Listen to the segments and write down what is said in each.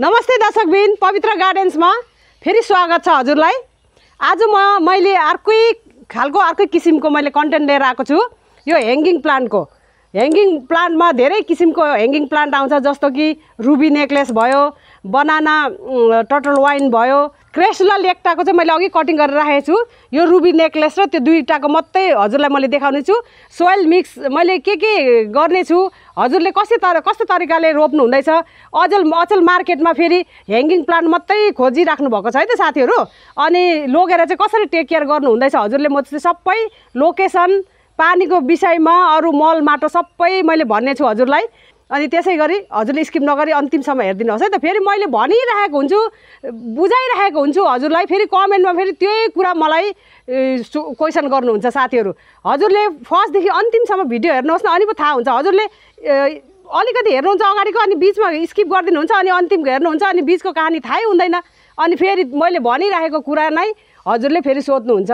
नमस्ते दर्शकबिन, पवित्र गार्डन्समा फेरि स्वागत छ हजुरलाई। आज मैले अर्कै किसिमको मैले कन्टेन्ट लिएर आएको छु। यो ह्याङ्गिङ प्लान्टको ह्याङ्गिङ प्लान्टमा धेरै किसिमको ह्याङ्गिङ प्लान्ट आउँछ, जस्तो कि रुबी नेकलेस भयो, बनाना टर्टल वाइन भयो, क्रेसुला लेक्टाको चाहिँ मैले अघि कटिङ गरेर राखेको छु। यो रुबी नेकलेस र त्यो दुईटाको मात्रै हजुरलाई मैले देखाउने छु। सोइल मिक्स मैले के गर्ने छु, हजुरले कस्तो तरिकाले रोप्नु हुँदैछ, अचल मार्केटमा फेरि ह्याङ्गिङ प्लान्ट मात्रै खोजिराख्नु भएको छ है त साथीहरू। अनि लगेर चाहिँ कसरी टेक केयर गर्नु हुँदैछ हजुरले, म चाहिँ सबै लोकेसन, पानीको विषयमा, अरू मल माटो सबै मैले भन्ने छु हजुरलाई। अनि त्यसै गरी हजुरले स्किप नगरी अन्तिमसम्म हेरिदिनुहोस् है त। फेरि मैले भनिरहेको हुन्छु, बुझाइरहेको हुन्छु हजुरलाई, फेरि कमेन्टमा फेरि त्यही कुरा मलाई क्वेसन गर्नुहुन्छ साथीहरू। हजुरले फर्स्टदेखि अन्तिमसम्म भिडियो हेर्नुहोस् न, अनि पो थाहा हुन्छ। हजुरले अलिकति हेर्नुहुन्छ अगाडिको, अनि बिचमा स्किप गरिदिनुहुन्छ, अनि अन्तिम हेर्नुहुन्छ, अनि बिचको कहानी थाहै हुँदैन। अनि फेरि मैले भनिरहेको कुरा नै हजुरले फेरि सोध्नुहुन्छ।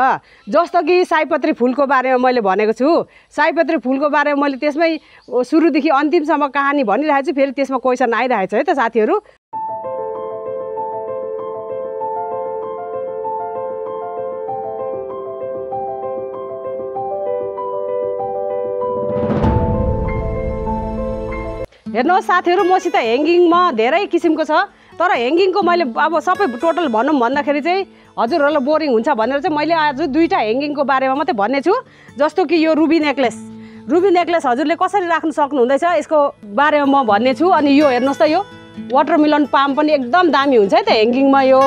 जस्तो कि सयपत्री फुलको बारेमा मैले भनेको छु, सयपत्री फुलको बारेमा मैले त्यसमै सुरुदेखि अन्तिमसम्म कहानी भनिरहेको छु। फेरि त्यसमा क्वेसन आइरहेको छ है त साथीहरू। हेर्नुहोस् साथीहरू, मसित ह्याङ्गिङमा धेरै किसिमको छ, तर ह्याङ्गिङको मैले अब सबै टोटल भनौँ भन्दाखेरि चाहिँ हजुरहरूलाई बोरिङ हुन्छ भनेर चाहिँ मैले आज दुईवटा ह्याङ्गिङको बारेमा मात्रै भन्ने छु। जस्तो कि यो रुबी नेकलेस हजुरले कसरी राख्नु सक्नुहुँदैछ यसको बारेमा म भन्ने छु। अनि यो हेर्नुहोस् त, यो वाटरमेलन पाम पनि एकदम दामी हुन्छ है त ह्याङ्गिङमा यो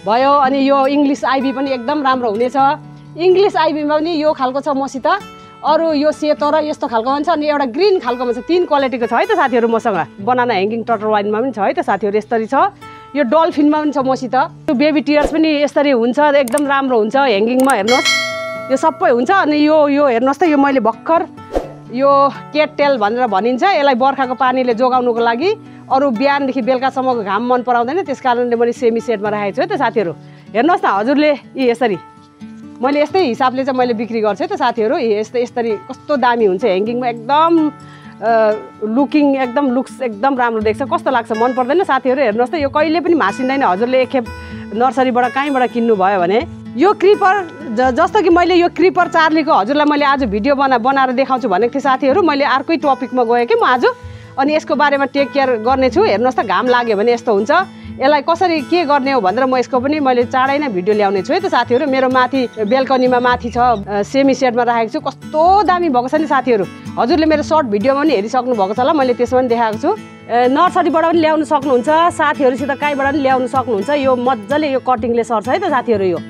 भयो। अनि यो इङ्ग्लिस आइभी पनि एकदम राम्रो हुनेछ। इङ्ग्लिस आइभीमा पनि यो खालको छ मसित, अरू यो सेतो र यस्तो खालको हुन्छ, अनि एउटा ग्रिन खालकोमा छ। 3 क्वालिटीको छ है त साथीहरू मसँग। बनाना ह्याङ्गिङ टर्टल वाइनमा पनि छ है त साथीहरू, यसरी छ। यो डल्फिनमा पनि छ मसित। यो बेबी टियर्स पनि यसरी हुन्छ, एकदम राम्रो हुन्छ ह्याङ्गिङमा। हेर्नुहोस् यो सबै हुन्छ। अनि यो हेर्नुहोस् त, यो मैले भर्खर यो केट टेल भनेर भनिन्छ, यसलाई बर्खाको पानीले जोगाउनुको लागि। अरू बिहानदेखि बेलुकासम्मको घाम मन पराउँदैन, त्यस कारणले मैले सेमी सेडमा राखेको छु है त साथीहरू। हेर्नुहोस् न हजुरले, यसरी मैले यस्तै हिसाबले चाहिँ मैले बिक्री गर्छु है त साथीहरू। यसरी कस्तो दामी हुन्छ ह्याङ्गिङमा, एकदम लुक्स एकदम राम्रो देख्छ। कस्तो लाग्छ, मन पर्दैन साथीहरू? हेर्नुहोस् त, यो कहिले पनि भाँसिँदैन। हजुरले एकखेप नर्सरीबाट कहीँबाट किन्नु भयो भने यो क्रिपर, जस्तो कि मैले यो क्रिपर चार्लीको हजुरलाई मैले आज भिडियो बनाएर देखाउँछु भनेको थिएँ साथीहरू। मैले अर्कै टपिकमा गएँ कि म आज, अनि यसको बारेमा टेक केयर गर्ने छु। हेर्नुहोस् त, घाम लाग्यो भने यस्तो हुन्छ, यसलाई कसरी के गर्ने हो भनेर म यसको पनि मैले चाँडै नै भिडियो ल्याउने छु है त साथीहरू। मेरो माथि बेल्कनीमा माथि छ, सेमी सेडमा राखेको छु। कस्तो दामी भएको छ नि साथीहरू। हजुरले मेरो सर्ट भिडियोमा पनि हेरिसक्नु भएको छ होला, मैले त्यसमा पनि देखाएको छु। नर्सरीबाट पनि ल्याउनु सक्नुहुन्छ, साथीहरूसित कहीँबाट पनि ल्याउनु सक्नुहुन्छ। यो मजाले यो कटिङले सर्छ है त साथीहरू यो।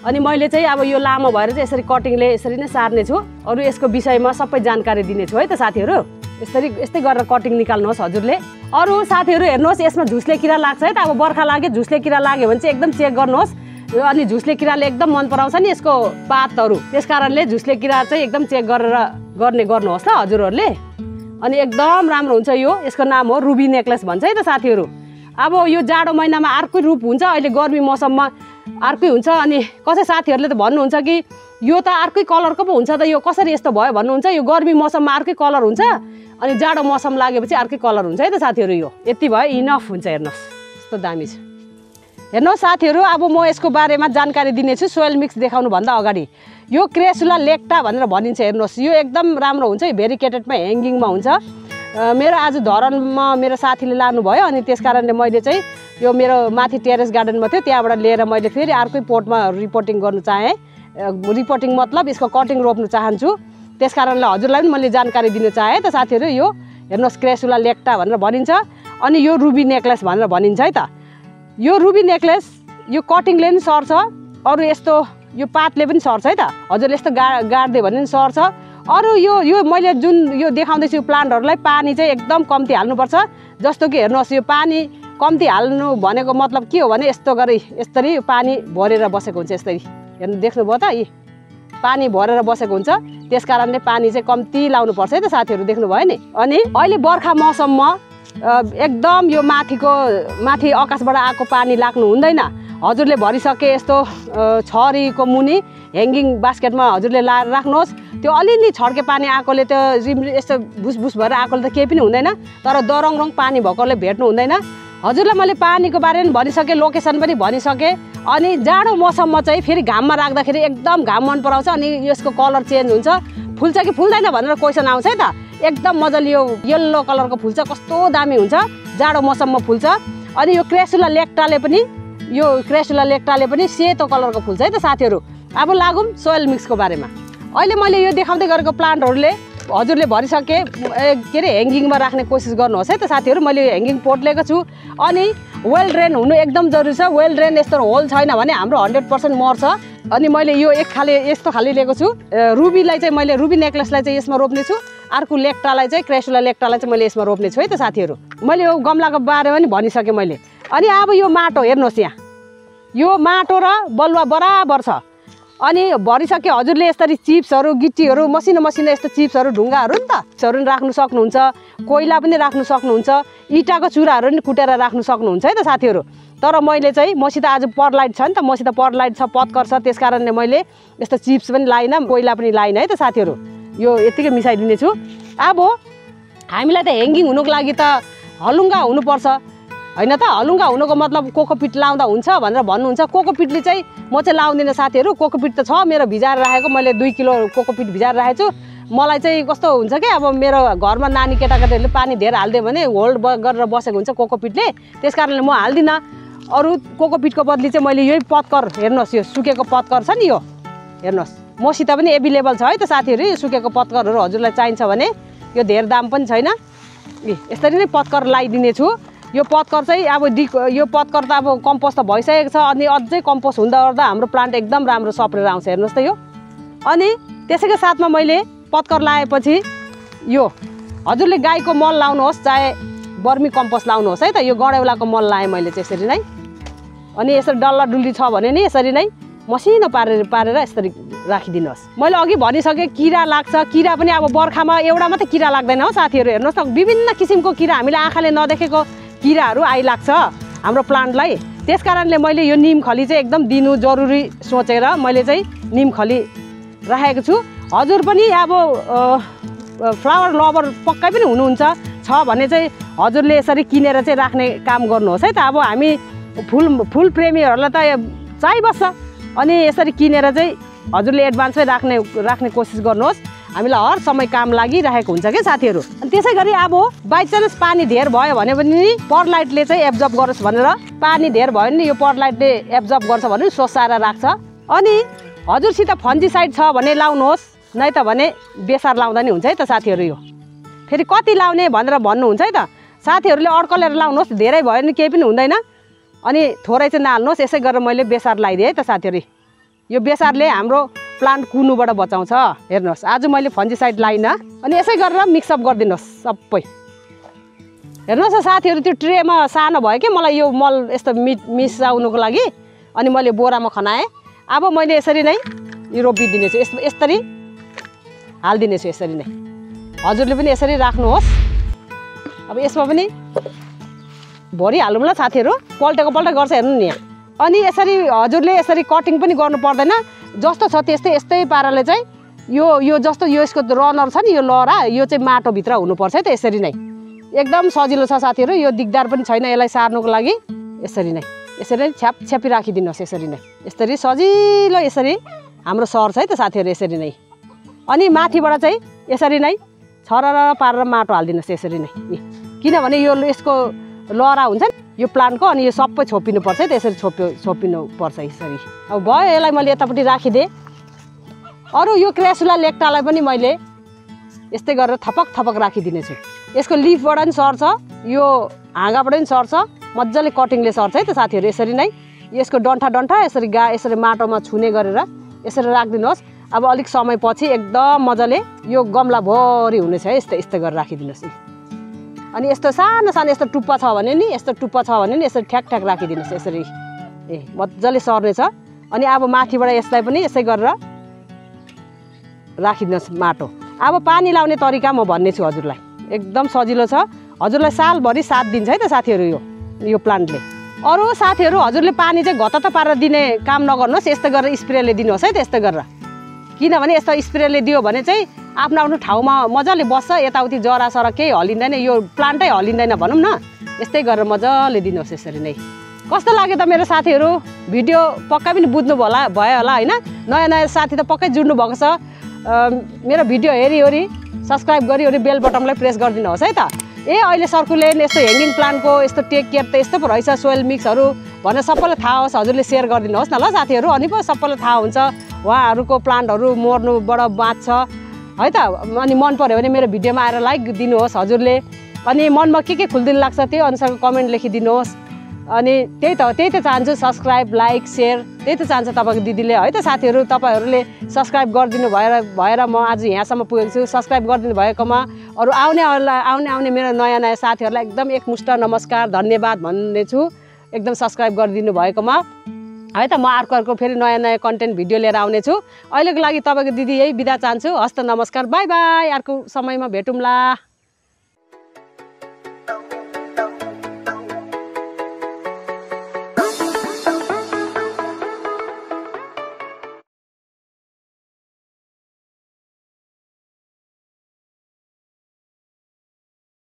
अनि मैले चाहिँ अब यो लामो भएर चाहिँ यसरी कटिङले यसरी नै सार्ने छु। अरू यसको विषयमा सबै जानकारी दिने छु है त साथीहरू। यस्तै गरेर कटिङ निकाल्नुहोस् हजुरले। अरू साथीहरू हेर्नुहोस्, यसमा झुसले किरा लाग्छ है त। अब बर्खा लाग्यो, झुसले किरा लाग्यो भने चाहिँ एकदम चेक गर्नुहोस्। अनि झुसले किराले एकदम मन पराउँछ नि यसको पातहरू, त्यस कारणले झुसले किरा चाहिँ एकदम चेक गरेर गर्नुहोस् ल हजुरहरूले। अनि एकदम राम्रो हुन्छ यो। यसको नाम हो रुबी नेकलेस भन्छ है त साथीहरू। अब यो जाडो महिनामा अर्कै रूप हुन्छ, अहिले गर्मी मौसममा अर्कै हुन्छ। अनि कसै साथीहरूले त भन्नुहुन्छ कि यो त अर्कै कलरको पो हुन्छ त, यो कसरी यस्तो भयो भन्नुहुन्छ। यो गर्मी मौसममा अर्कै कलर हुन्छ, अनि जाडो मौसम लागेपछि अर्कै कलर हुन्छ है त साथीहरू। यो यति भयो, इनफ हुन्छ। हेर्नुहोस् यस्तो दामी छ। हेर्नुहोस् साथीहरू, अब म यसको बारेमा जानकारी दिनेछु सोइल मिक्स देखाउनुभन्दा अगाडि। यो क्रेसुला लेक्टा भनेर भनिन्छ। हेर्नुहोस् यो एकदम राम्रो हुन्छ, भेरिकेटेडमा ह्याङ्गिङमा हुन्छ। मेरो आज धरनमा मेरो साथीले लानुभयो, अनि त्यस कारणले मैले चाहिँ यो मेरो माथि टेरेस गार्डनमा थियो, त्यहाँबाट लिएर मैले फेरि अर्कै पोटमा रिपोर्टिङ गर्नु चाहेँ। रिपोर्टिङ मतलब यसको कटिङ रोप्नु चाहन्छु, त्यस कारणले हजुरलाई पनि मैले जानकारी दिन चाहेँ त साथीहरू। यो हेर्नुहोस् क्रेसुला लेक्टा भनेर भनिन्छ, अनि यो रुबी नेकलेस भनेर भनिन्छ है त। यो रुबी नेकलेस यो कटिङले पनि सर्छ, अरू यस्तो यो पातले पनि सर्छ है त। हजुरले यस्तो गाड्दियो भने पनि सर्छ। अरू यो मैले जुन यो देखाउँदैछु प्लान्टहरूलाई पानी चाहिँ एकदम कम्ती हाल्नुपर्छ। जस्तो कि हेर्नुहोस्, यो पानी कम्ती हाल्नु भनेको मतलब के हो भने यस्तो गरी यसरी पानी भरेर बसेको हुन्छ। यसरी हेर्नु, देख्नुभयो त, यी पानी भरेर बसेको हुन्छ, त्यस कारणले पानी चाहिँ कम्ती लाउनुपर्छ है त साथीहरू। देख्नुभयो नि। अनि अहिले बर्खा मौसममा एकदम यो माथि आकाशबाट आएको पानी लाग्नु हुँदैन। हजुरले भरिसके यस्तो छरीको मुनि ह्याङ्गिङ बास्केटमा हजुरले लाएर राख्नुहोस्। त्यो अलिअलि छड्के पानी आएकोले त्यो यस्तो भुसभुस भएर आएकोले त केही पनि हुँदैन, तर दरङ रङ पानी भएकोले भेट्नु हुँदैन। हजुरलाई मैले पानीको बारेमा भनिसकेँ, लोकेसन पनि भनिसकेँ। अनि जाडो मौसममा चाहिँ फेरि घाममा राख्दाखेरि एकदम घाम मन पराउँछ अनि यसको कलर चेन्ज हुन्छ। फुल्छ कि फुल्दैन भनेर क्वेसन आउँछ है त। एकदम मजाले यो येल्लो कलरको फुल्छ, कस्तो दामी हुन्छ, जाडो मौसममा फुल्छ। अनि यो क्रेसुला लेक्टाले पनि सेतो कलरको फुल्छ है त साथीहरू। अब लागौँ सोइल मिक्सको बारेमा। अहिले मैले यो देखाउँदै गरेको प्लान्टहरूले हजुरले भरिसके के अरे ह्याङ्गिङमा राख्ने कोसिस गर्नुहोस् है त साथीहरू। मैले ह्याङ्गिङ पोट लिएको छु। अनि वेल ड्रेन हुनु एकदम जरुरी छ। वेल ड्रेन यस्तो होल छैन भने हाम्रो 100% मर्छ। अनि मैले यो यस्तो खाले लिएको छु। रुबीलाई चाहिँ मैले रुबी नेक्लेसलाई चाहिँ यसमा रोप्ने छु। अर्को लेक्टालाई चाहिँ क्रेसुला लेक्टालाई चाहिँ मैले यसमा रोप्ने छु है त साथीहरू। मैले यो गमलाको बारेमा पनि भनिसकेँ मैले। अनि अब यो माटो हेर्नुहोस्, यहाँ यो माटो र बलुवा बराबर छ। अनि भरिसके हजुरले यसरी चिप्सहरू गिट्टीहरू मसिनो यस्तो चिप्सहरू ढुङ्गाहरू नि त हरू राख्नु सक्नुहुन्छ। कोइला पनि राख्नु सक्नुहुन्छ। इँटाको चुराहरू पनि कुटेर राख्नु सक्नुहुन्छ है त साथीहरू। तर मैले चाहिँ मसित आज परलाइट छ नि त, मसित परलाइट छ, पत्कर छ, त्यस कारणले मैले यस्तो चिप्स पनि लाइनँ, कोइला पनि लाइनँ है त साथीहरू। यो यतिकै मिसाइदिने छु। अब हामीलाई त ह्याङ्गिङ हुनुको लागि त हलुङ्गा हुनुपर्छ होइन त। हलुङ्गा हुनुको मतलब कोकोपिट लाउँदा हुन्छ भनेर भन्नुहुन्छ। कोकोपिटले चाहिँ म चाहिँ लाउँदिनँ साथीहरू। कोकोपिट त छ मेरो भिजाएर राखेको, मैले 2 किलो कोकोपिट भिजाएर राखेको छु। मलाई चाहिँ कस्तो हुन्छ कि अब मेरो घरमा नानी केटाकेटीहरूले पानी धेर हालिदियो भने होल्ड गरेर बसेको हुन्छ कोकोपिटले, त्यस कारणले म हाल्दिनँ। अरू कोकोपिटको बदली चाहिँ मैले यही पत्कर हेर्नुहोस्, यो सुकेको पत्कर छ नि, यो हेर्नुहोस् मसित पनि एभाइलेबल छ है त साथीहरू। यो सुकेको पत्करहरू हजुरलाई चाहिन्छ भने यो धेर दाम पनि छैन। यसरी नै पत्कर लगाइदिने छु। यो पत्कर चाहिँ अब यो पत्कर त अब कम्पोस्ट त भइसकेको छ। अनि अझै कम्पोस्ट हुँदा ओर्दा हाम्रो प्लान्ट एकदम राम्रो सप्रेर आउँछ हेर्नुहोस् त यो। अनि त्यसैको साथमा मैले पत्कर लगाएपछि यो हजुरले गाईको मल लाउनुहोस्, चाहे बर्मी कम्पोस्ट लाउनुहोस् है त। यो गडेउलाको मल लाएँ मैले चाहिँ यसरी नै। अनि यसरी डल्ला डुल्ली छ भने नि यसरी नै मसिनो पारेर यसरी राखिदिनुहोस्। मैले अघि भनिसकेँ किरा लाग्छ। किरा पनि अब बर्खामा एउटा मात्रै किरा लाग्दैन हो साथीहरू। हेर्नुहोस् न विभिन्न किसिमको किरा, हामीले आँखाले नदेखेको किराहरू आइलाग्छ हाम्रो प्लान्टलाई। त्यस कारणले मैले यो निम खली चाहिँ एकदम दिनु जरुरी सोचेर मैले चाहिँ निम खली राखेको छु। हजुर पनि अब फ्लावर लभर पक्कै पनि हुनुहुन्छ छ भने चाहिँ हजुरले यसरी किनेर चाहिँ राख्ने काम गर्नुहोस् है त। अब हामी फुल प्रेमीहरूलाई त चाहिबस्छ। अनि यसरी किनेर चाहिँ हजुरले एडभान्समै राख्ने कोसिस गर्नुहोस्। हामीलाई हर समय काम लागिरहेको हुन्छ क्या साथीहरू। अनि त्यसै गरी अब बाइचान्स पानी धेर भयो भने पनि परलाइटले चाहिँ एब्जर्ब गरोस् भनेर, पानी धेर भयो भने यो परलाइटले एब्जर्ब गर्छ भने सोसाएर राख्छ। अनि हजुरसित फन्जिसाइड छ भने लाउनुहोस्, नै त भने बेसार लाउँदा नि हुन्छ है त साथीहरू। यो फेरि कति लाउने भनेर भन्नुहुन्छ है त साथीहरूले। अड्कलेर लाउनुहोस्, धेरै भयो भने केही पनि हुँदैन। अनि थोरै चाहिँ नहाल्नुहोस्। यसै गरेर मैले बेसार लगाइदिएँ है त साथीहरू। यो बेसारले हाम्रो प्लान्ट कुनुबाट बचाउँछ। हेर्नुहोस् आज मैले फन्जिसाइड लाइनँ। अनि यसै गरेर मिक्सअप गरिदिनुहोस् सबै। हेर्नुहोस् न साथीहरू, त्यो ट्रेमा सानो भयो कि मलाई यो मल यस्तो मिसाउनुको लागि। अनि मैले बोरामा खनाएँ। अब मैले यसरी नै यो रोपिदिने छु, यसरी हालिदिने छु यसरी नै। हजुरले पनि यसरी राख्नुहोस्। अब यसमा पनि भरिहालौँ ल साथीहरू। पल्टेको पल्ट गर्छ हेर्नु नि यहाँ। अनि यसरी हजुरले यसरी कटिङ पनि गर्नु पर्दैन। जस्तो छ यस्तै पाराले चाहिँ यो जस्तो यसको रनर छ नि, यो लहरा यो चाहिँ माटोभित्र हुनुपर्छ है त। यसरी नै एकदम सजिलो छ साथीहरू। यो दिगदार पनि छैन यसलाई सार्नुको लागि। यसरी नै छ्यापी राखिदिनुहोस् यसरी नै। यसरी सजिलो यसरी हाम्रो सर्छ है त साथीहरू यसरी नै। अनि माथिबाट चाहिँ यसरी नै छरर पारेर माटो हालिदिनुहोस् यसरी नै। किनभने यसको लहरा हुन्छ नि यो प्लान्टको, अनि यो सबै छोपिनुपर्छ है त। यसरी छोपिनुपर्छ यसरी। अब भयो, यसलाई मैले यतापट्टि राखिदिएँ। अरू यो क्रेसुला लेक्टालाई पनि मैले यस्तै गरेर थपक राखिदिने छु। यसको लिफबाट पनि सर्छ, यो हाँगाबाट पनि सर्छ, मजाले कटिङले सर्छ है त साथीहरू। यसरी नै यसको डन्ठा यसरी माटोमा छुने गरेर यसरी राखिदिनुहोस्। अब अलिक समय पछि एकदम मजाले यो गमलाभरि हुनेछ है। यस्तै गरेर राखिदिनुहोस्। अनि यस्तो सानो यस्तो टुप्पा छ भने नि यसरी ठ्याक राखिदिनुहोस् यसरी। मजाले सर्ने छ। अनि अब माथिबाट यसलाई पनि यसै गरेर राखिदिनुहोस् माटो। अब पानी लाउने तरिका म भन्ने छु हजुरलाई। एकदम सजिलो छ। हजुरलाई सालभरि साथ दिन्छ है त साथीहरू यो प्लान्टले। अरू साथीहरू हजुरले पानी चाहिँ घतत पारेर दिने काम नगर्नुहोस्। यस्तै गरेर स्प्रेले दिनुहोस् है त। यस्तै गरेर, किनभने यस्तो स्प्रेले दियो भने चाहिँ आफ्नो ठाउँमा मजाले बस्छ। यताउति जरासरा केही हलिँदैन, यो प्लान्टै हलिँदैन भनौँ न। यस्तै गरेर मजाले दिनुहोस् यसरी नै। कस्तो लाग्यो त मेरो साथीहरू? भिडियो पक्का पनि भयो होला होइन? नयाँ नयाँ साथी त पक्कै जुड्नु भएको छ। मेरो भिडियो हेरिवरि सब्सक्राइब गरिवरि बेल बटनलाई प्रेस गरिदिनुहोस् है त। अहिले सर्कुलेन्ट यस्तो ह्याङ्गिङ प्लान्टको यस्तो टेक केयर त यस्तो पो रहेछ सोइल मिक्सहरू भनेर सबैलाई थाहा होस्, हजुरले सेयर गरिदिनुहोस् न ल साथीहरू। अनि पो सबैलाई थाहा हुन्छ उहाँहरूको प्लान्टहरू मर्नुबाट बाँच्छ है त। अनि मन पऱ्यो भने मेरो भिडियोमा आएर लाइक दिनुहोस् हजुरले। अनि मनमा के खुल्दिन लाग्छ त्यो अनुसारको कमेन्ट लेखिदिनुहोस्। अनि त्यही त चाहन्छु, सब्सक्राइब लाइक सेयर त्यही त चाहन्छ तपाईँको दिदीले है त। साथीहरू तपाईँहरूले सब्सक्राइब गरिदिनु भएर म आज यहाँसम्म पुगेको छु। सब्सक्राइब गरिदिनु भएकोमा अरू आउने मेरो नयाँ नयाँ साथीहरूलाई एकदम एकमुष्ट नमस्कार धन्यवाद भन्ने छु, एकदम सब्सक्राइब गरिदिनु भएकोमा है त। म अर्को फेरि नयाँ नयाँ कन्टेन्ट भिडियो लिएर आउनेछु। अहिलेको लागि तपाईँको दिदी यही बिदा चाहन्छु। हस्त नमस्कार, बाई बाई। अर्को समयमा भेटौँला।